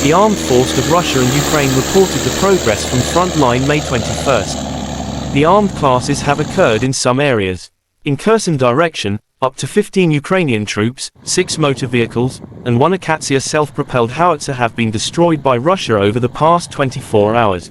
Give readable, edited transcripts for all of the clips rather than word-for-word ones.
The armed forces of Russia and Ukraine reported the progress from front line May 21st. The armed clashes have occurred in some areas. In Kherson direction, up to 15 Ukrainian troops, 6 motor vehicles, and 1 Akatsiya self-propelled howitzer have been destroyed by Russia over the past 24 hours.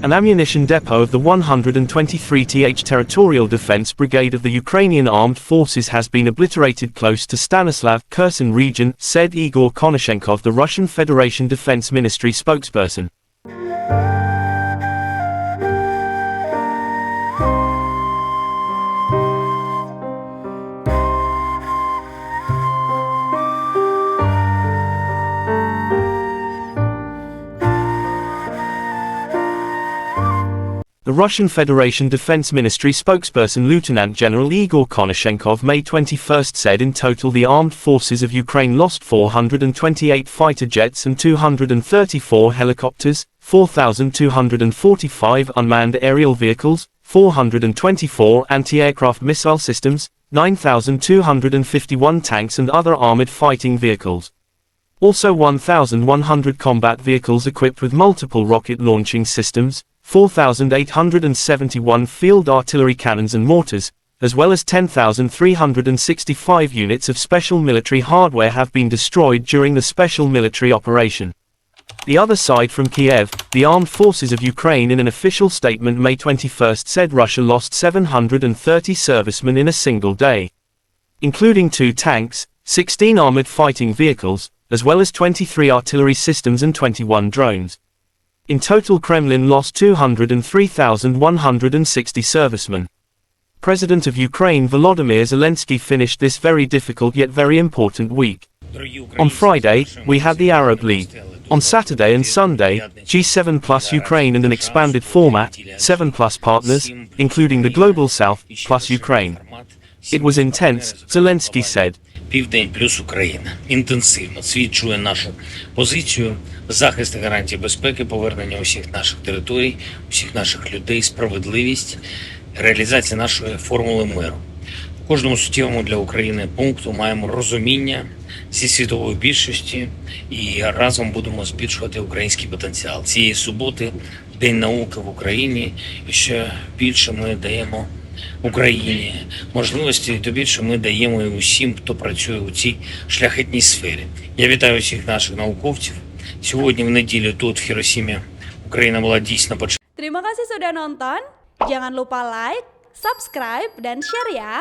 An ammunition depot of the 123th Territorial Defence Brigade of the Ukrainian Armed Forces has been obliterated close to Stanislav, Kherson region, said Igor Konashenkov, the Russian Federation Defense Ministry spokesperson. The Russian Federation Defense Ministry spokesperson Lieutenant General Igor Konashenkov May 21 said in total the armed forces of Ukraine lost 428 fighter jets and 234 helicopters, 4,245 unmanned aerial vehicles, 424 anti-aircraft missile systems, 9,251 tanks and other armored fighting vehicles. Also 1,100 combat vehicles equipped with multiple rocket launching systems, 4,871 field artillery cannons and mortars, as well as 10,365 units of special military hardware have been destroyed during the special military operation. The other side from Kiev, the armed forces of Ukraine in an official statement May 21 said Russia lost 730 servicemen in a single day, including 2 tanks, 16 armored fighting vehicles, as well as 23 artillery systems and 21 drones. In total, Kremlin lost 203,160 servicemen. President of Ukraine Volodymyr Zelensky finished this very difficult yet very important week. On Friday, we had the Arab League. On Saturday and Sunday, G7 plus Ukraine and an expanded format, 7 plus partners, including the Global South, plus Ukraine. It was intense, Zelensky said. Південь плюс Україна. Інтенсивно свідчує нашу позицію, захист і гарантії безпеки, повернення усіх наших територій, усіх наших людей, справедливість, реалізація нашої формули миру. У кожному суттєвому для України пункту маємо розуміння зі світової більшості і разом будемо збільшувати український потенціал. Цієї суботи День науки в Україні, і ще більше ми даємо Україні можливості, то більше ми даємо і усім, хто працює у цій шляхетній сфері. Я вітаю всіх наших науковців. Сьогодні, в неділю, тут, в Хіросімі, Україна була дійсно початку. Terima kasih sudah nonton. Jangan lupa like, subscribe, dan share ya.